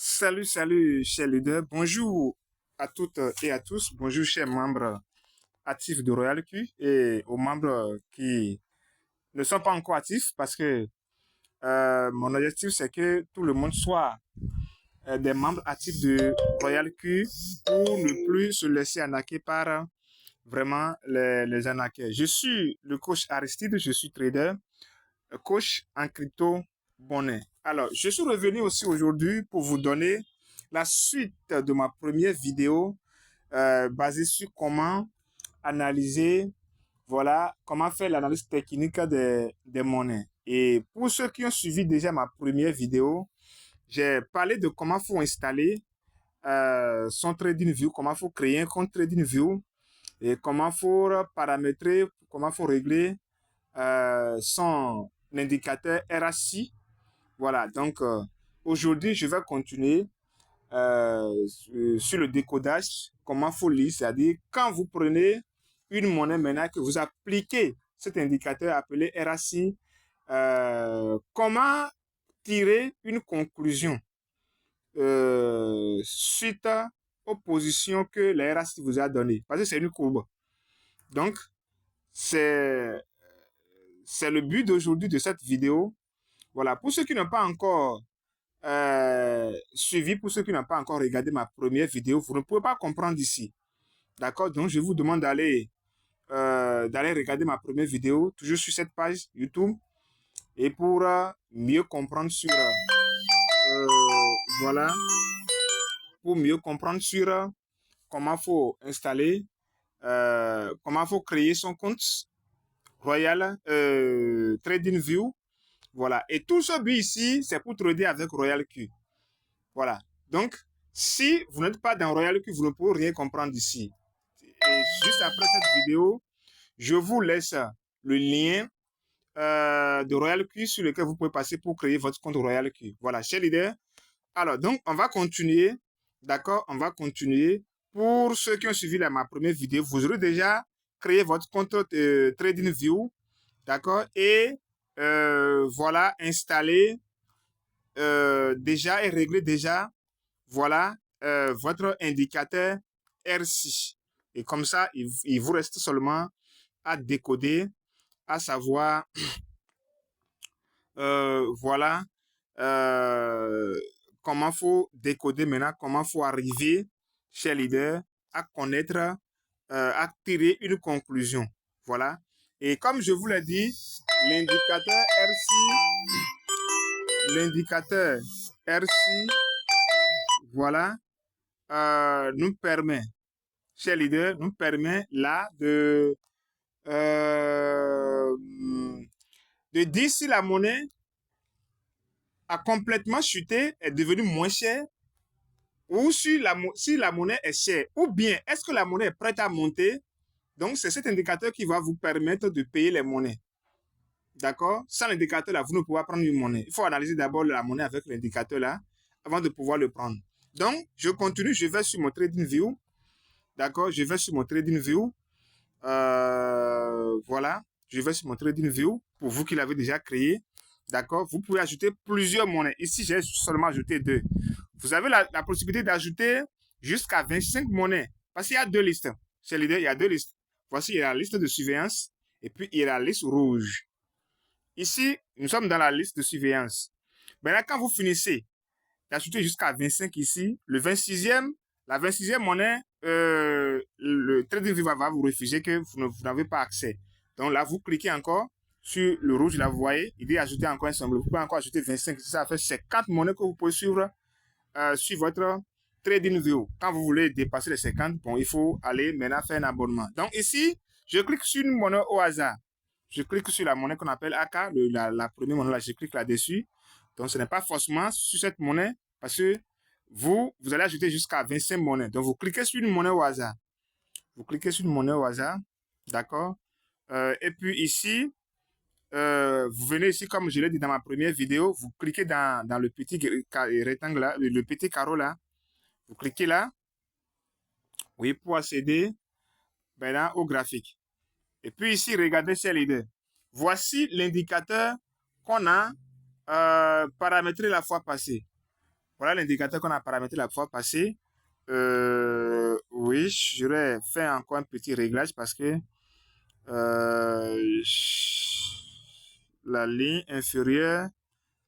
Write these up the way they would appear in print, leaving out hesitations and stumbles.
Salut, chers leaders. Bonjour à toutes et à tous. Bonjour, chers membres actifs de Royal Q et aux membres qui ne sont pas encore actifs parce que mon objectif, c'est que tout le monde soit des membres actifs de Royal Q pour ne plus se laisser arnaquer par vraiment les arnaqueurs. Je suis le coach Aristide, je suis trader, coach en crypto monnaie. Alors, je suis revenu aussi aujourd'hui pour vous donner la suite de ma première vidéo basée sur comment analyser, voilà, comment faire l'analyse technique des monnaies. Et pour ceux qui ont suivi déjà ma première vidéo, j'ai parlé de comment faut installer son TradingView, comment faut créer un compte TradingView et comment faut paramétrer, comment faut régler son indicateur RSI. Voilà, donc aujourd'hui, je vais continuer sur le décodage, comment faut lire, c'est-à-dire quand vous prenez une monnaie maintenant que vous appliquez cet indicateur appelé RSI, comment tirer une conclusion suite aux positions que la RSI vous a données. Parce que c'est une courbe. Donc, c'est le but d'aujourd'hui de cette vidéo. Voilà, pour ceux qui n'ont pas encore suivi, pour ceux qui n'ont pas encore regardé ma première vidéo, vous ne pouvez pas comprendre ici. D'accord? Donc, je vous demande d'aller regarder ma première vidéo, toujours sur cette page YouTube, et pour mieux comprendre sur, voilà, pour mieux comprendre sur comment faut installer, comment faut créer son compte Royal TradingView. Voilà. Et tout ce but ici, c'est pour trader avec Royal Q. Voilà. Donc, si vous n'êtes pas dans Royal Q, vous ne pouvez rien comprendre ici. Et juste après cette vidéo, je vous laisse le lien de Royal Q sur lequel vous pouvez passer pour créer votre compte Royal Q. Voilà, chers leaders. Alors, donc, on va continuer. D'accord? On va continuer. Pour ceux qui ont suivi ma première vidéo, vous aurez déjà créé votre compte TradingView. D'accord? Et voilà, installé déjà et réglé déjà, voilà, votre indicateur RSI. Et comme ça, il vous reste seulement à décoder, à savoir, voilà, comment faut décoder maintenant, comment faut arriver chez leader à connaître, à tirer une conclusion. Voilà. Et comme je vous l'ai dit, l'indicateur RSI, l'indicateur RSI, voilà, nous permet, chez leader, nous permet là euh, de dire si la monnaie a complètement chuté, est devenue moins chère, ou si la monnaie est chère, ou bien est-ce que la monnaie est prête à monter. Donc, c'est cet indicateur qui va vous permettre de payer les monnaies. D'accord? Sans l'indicateur là, vous ne pouvez pas prendre une monnaie. Il faut analyser d'abord la monnaie avec l'indicateur là, avant de pouvoir le prendre. Donc, je continue, je vais sur mon TradingView. D'accord? Je vais sur mon TradingView. Voilà. Je vais sur mon TradingView. Pour vous qui l'avez déjà créé. D'accord? Vous pouvez ajouter plusieurs monnaies. Ici, j'ai seulement ajouté 2. Vous avez la possibilité d'ajouter jusqu'à 25 monnaies. Parce qu'il y a 2 listes. Chez l'idée, il y a 2 listes. Voici, il y a la liste de surveillance et puis il y a la liste rouge. Ici, nous sommes dans la liste de surveillance. Maintenant, quand vous finissez d'ajouter jusqu'à 25 ici, le 26e, la 26e monnaie, le TradingView va vous refuser que vous n'avez pas accès. Donc là, vous cliquez encore sur le rouge, là, vous voyez, il dit ajouter encore un symbole. Vous pouvez encore ajouter 25. Ça fait 50 monnaies que vous pouvez suivre sur votre TradingView. Quand vous voulez dépasser les 50, bon, il faut aller maintenant faire un abonnement. Donc ici, je clique sur une monnaie au hasard. Je clique sur la monnaie qu'on appelle AK, la première monnaie, là, je clique là-dessus. Donc, ce n'est pas forcément sur cette monnaie parce que vous allez ajouter jusqu'à 25 monnaies. Donc, vous cliquez sur une monnaie au hasard. Vous cliquez sur une monnaie au hasard. D'accord? Et puis ici, vous venez ici, comme je l'ai dit dans ma première vidéo, vous cliquez dans le petit rectangle là, le petit carreau là. Vous cliquez là, oui, pour accéder maintenant au graphique. Et puis ici, regardez ces leaders. Voici l'indicateur qu'on a paramétré la fois passée. Voilà l'indicateur qu'on a paramétré la fois passée. Oui, j'aurais fait encore un petit réglage parce que la ligne inférieure,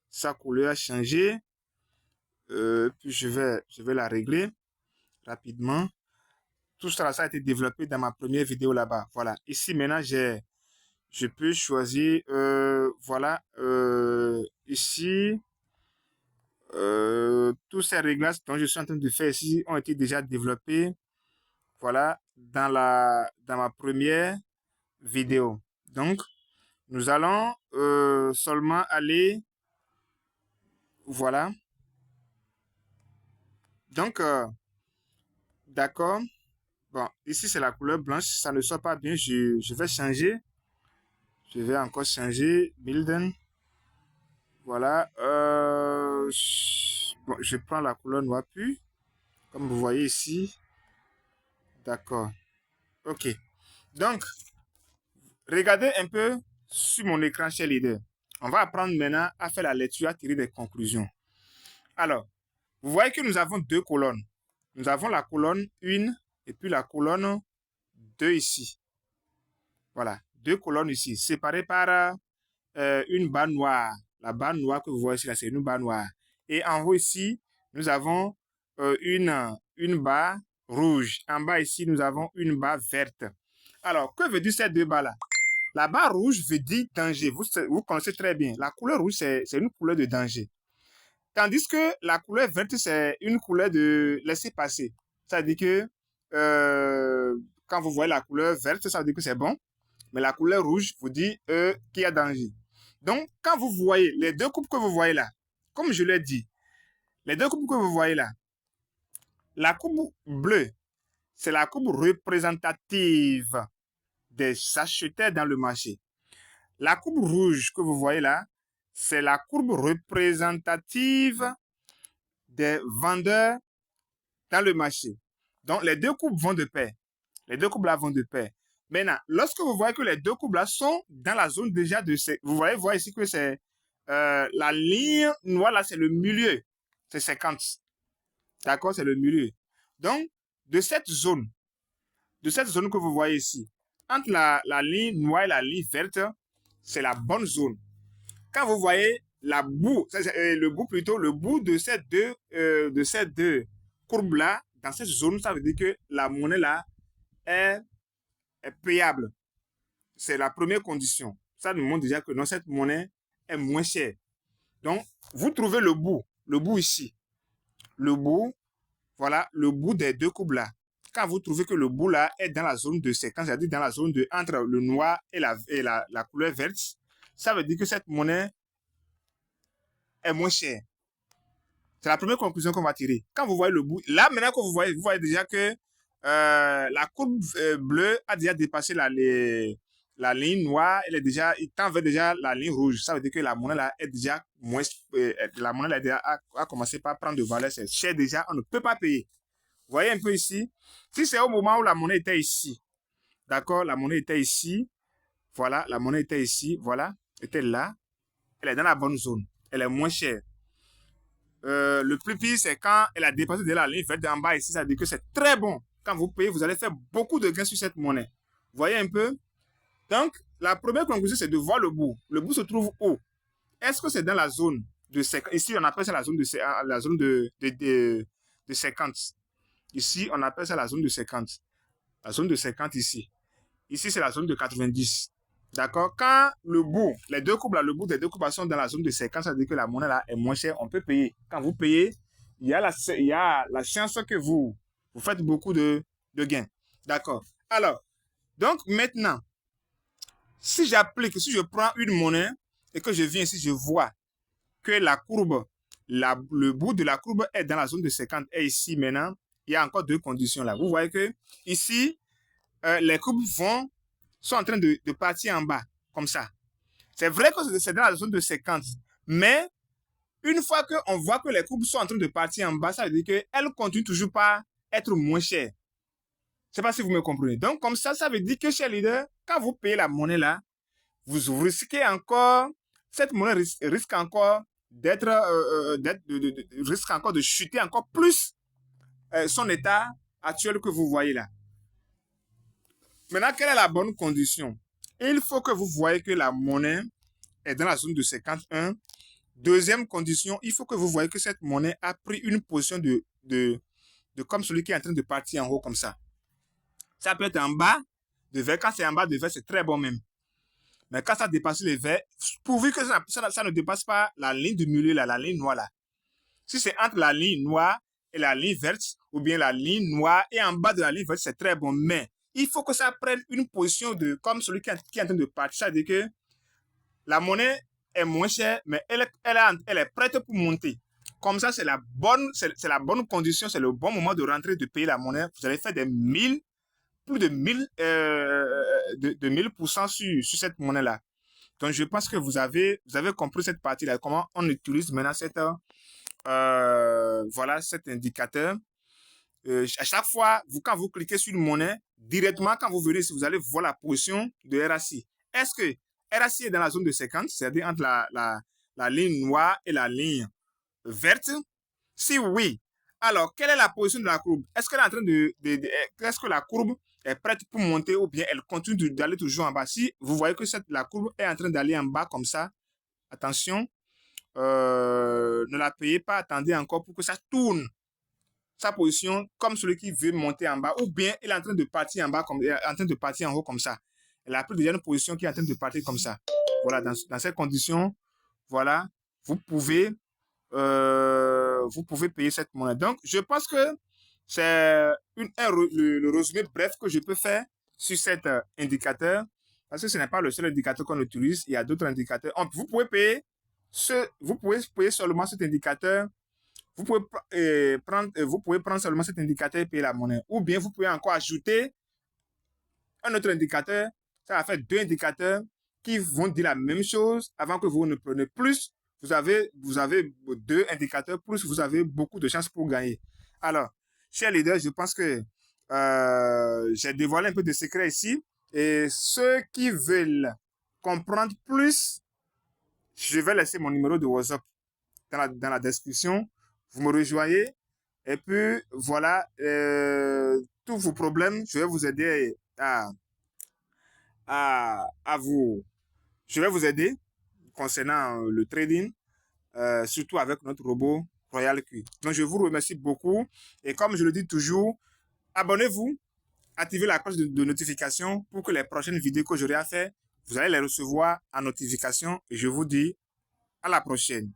sa couleur a changé. Puis je vais la régler rapidement. Tout ça, ça a été développé dans ma première vidéo là-bas. Voilà. Ici, maintenant, je peux choisir, voilà, ici, tous ces réglages dont je suis en train de faire ici ont été déjà développés, voilà, dans ma première vidéo. Donc, nous allons seulement aller, voilà. Donc, d'accord. Bon, ici, c'est la couleur blanche. Ça ne sort pas bien. Je vais changer. Je vais encore changer. Bilden. Voilà. Bon, je prends la couleur noire puis. Comme vous voyez ici. D'accord. OK. Donc, regardez un peu sur mon écran chez Leader. On va apprendre maintenant à faire la lecture, à tirer des conclusions. Alors, vous voyez que nous avons deux colonnes. Nous avons la colonne 1 et puis la colonne 2 ici. Voilà, deux colonnes ici, séparées par une barre noire. La barre noire que vous voyez ici, c'est une barre noire. Et en haut ici, nous avons une barre rouge. En bas ici, nous avons une barre verte. Alors, que veut dire ces deux barres-là? La barre rouge veut dire danger. Vous connaissez très bien. La couleur rouge, c'est une couleur de danger. Tandis que la couleur verte, c'est une couleur de laisser passer. Ça veut dire que quand vous voyez la couleur verte, ça veut dire que c'est bon. Mais la couleur rouge vous dit qu'il y a danger. Donc, quand vous voyez les deux coupes que vous voyez là, comme je l'ai dit, les deux coupes que vous voyez là, la coupe bleue, c'est la coupe représentative des acheteurs dans le marché. La coupe rouge que vous voyez là, c'est la courbe représentative des vendeurs dans le marché. Donc, les deux coupes vont de pair. Les deux coupes là vont de pair. Maintenant, lorsque vous voyez que les deux coupes là sont dans la zone déjà de ces... Vous voyez ici que c'est la ligne noire là, c'est le milieu. C'est 50. D'accord, c'est le milieu. Donc, de cette zone que vous voyez ici, entre la ligne noire et la ligne verte, c'est la bonne zone. Quand vous voyez la boue, le bout de ces deux courbes là, dans cette zone, ça veut dire que la monnaie là est payable. C'est la première condition. Ça nous montre déjà que non, cette monnaie est moins chère. Donc, vous trouvez le bout ici. Le bout, voilà, le bout des deux courbes là. Quand vous trouvez que le bout là est dans la zone de séquence, c'est-à-dire dans la zone entre le noir et la couleur verte, ça veut dire que cette monnaie est moins chère. C'est la première conclusion qu'on va tirer. Quand vous voyez le bout, là maintenant que vous voyez déjà que la courbe bleue a déjà dépassé la ligne noire, il tend vers déjà la ligne rouge. Ça veut dire que la monnaie là est déjà moins, la monnaie là déjà a commencé par prendre de valeur, c'est cher déjà, on ne peut pas payer. Vous voyez un peu ici, si c'est au moment où la monnaie était ici, d'accord, la monnaie était ici, voilà, la monnaie était ici, voilà, était là, elle est dans la bonne zone, elle est moins chère. Le plus pire, c'est quand elle a dépassé de la ligne verte en bas ici, ça veut dire que c'est très bon. Quand vous payez, vous allez faire beaucoup de gains sur cette monnaie. Vous voyez un peu? Donc, la première conclusion, c'est de voir le bout. Le bout se trouve où? Est-ce que c'est dans la zone de 50? Ici, on appelle ça la zone de 50. Ici, on appelle ça la zone de 50. La zone de 50 ici. Ici, c'est la zone de 90. D'accord? Quand le bout, les deux courbes là, le bout des deux courbes sont dans la zone de 50, ça veut dire que la monnaie là est moins chère, on peut payer. Quand vous payez, il y a la chance que vous faites beaucoup de gains. D'accord? Alors, donc maintenant, si je prends une monnaie et que je viens ici, je vois que la courbe, le bout de la courbe est dans la zone de 50 et ici maintenant, il y a encore deux conditions là. Vous voyez que ici, les courbes sont en train de partir en bas, comme ça. C'est vrai que c'est dans la zone de 50, mais une fois qu'on voit que les courbes sont en train de partir en bas, ça veut dire qu'elles continuent toujours pas être moins chères. Je ne sais pas si vous me comprenez. Donc, comme ça veut dire que chez Leader, quand vous payez la monnaie là, vous risquez encore, cette monnaie risque encore risque encore de chuter encore plus son état actuel que vous voyez là. Maintenant, quelle est la bonne condition? Il faut que vous voyez que la monnaie est dans la zone de 51. Deuxième condition, il faut que vous voyez que cette monnaie a pris une position de comme celui qui est en train de partir en haut comme ça. Ça peut être en bas de vert. Quand c'est en bas de vert, c'est très bon même. Mais quand ça dépasse les verts, pourvu que ça ne dépasse pas la ligne du milieu, là, la ligne noire là. Si c'est entre la ligne noire et la ligne verte, ou bien la ligne noire et en bas de la ligne verte, c'est très bon. Mais il faut que ça prenne une position de comme celui qui est en train de partir. C'est-à-dire que la monnaie est moins chère, mais elle est prête pour monter. Comme ça, c'est la bonne condition, c'est le bon moment de rentrer, de payer la monnaie. Vous allez faire plus de 1000% sur cette monnaie-là. Donc, je pense que vous avez compris cette partie-là, comment on utilise maintenant voilà, cet indicateur. À chaque fois, quand vous cliquez sur une monnaie, directement, quand vous verrez ici, vous allez voir la position de RSI. Est-ce que RSI est dans la zone de 50, c'est-à-dire entre la ligne noire et la ligne verte? Si oui, alors quelle est la position de la courbe? Est-ce qu'elle est en train est-ce que la courbe est prête pour monter ou bien elle continue d'aller toujours en bas? Si vous voyez que la courbe est en train d'aller en bas comme ça, attention, ne la payez pas, attendez encore pour que ça tourne sa position comme celui qui veut monter en bas, ou bien il est en train de partir en bas, en train de partir en haut comme ça. Elle a pris déjà une position qui est en train de partir comme ça. Voilà, dans ces conditions, voilà, vous pouvez payer cette monnaie. Donc, je pense que c'est le résumé bref que je peux faire sur cet indicateur, parce que ce n'est pas le seul indicateur qu'on utilise. Il y a d'autres indicateurs. Vous pouvez payer seulement cet indicateur. Vous pouvez prendre seulement cet indicateur et payer la monnaie. Ou bien vous pouvez encore ajouter un autre indicateur. Ça va faire deux indicateurs qui vont dire la même chose avant que vous ne preniez plus. Vous avez deux indicateurs, plus vous avez beaucoup de chances pour gagner. Alors, chers leaders, je pense que j'ai dévoilé un peu de secrets ici. Et ceux qui veulent comprendre plus, je vais laisser mon numéro de WhatsApp dans la description. Vous me rejoignez. Et puis, voilà, tous vos problèmes, je vais vous aider à vous. Je vais vous aider concernant le trading, surtout avec notre robot Royal Q. Donc, je vous remercie beaucoup. Et comme je le dis toujours, abonnez-vous, activez la cloche de notification pour que les prochaines vidéos que j'aurai à faire, vous allez les recevoir en notification. Et je vous dis à la prochaine.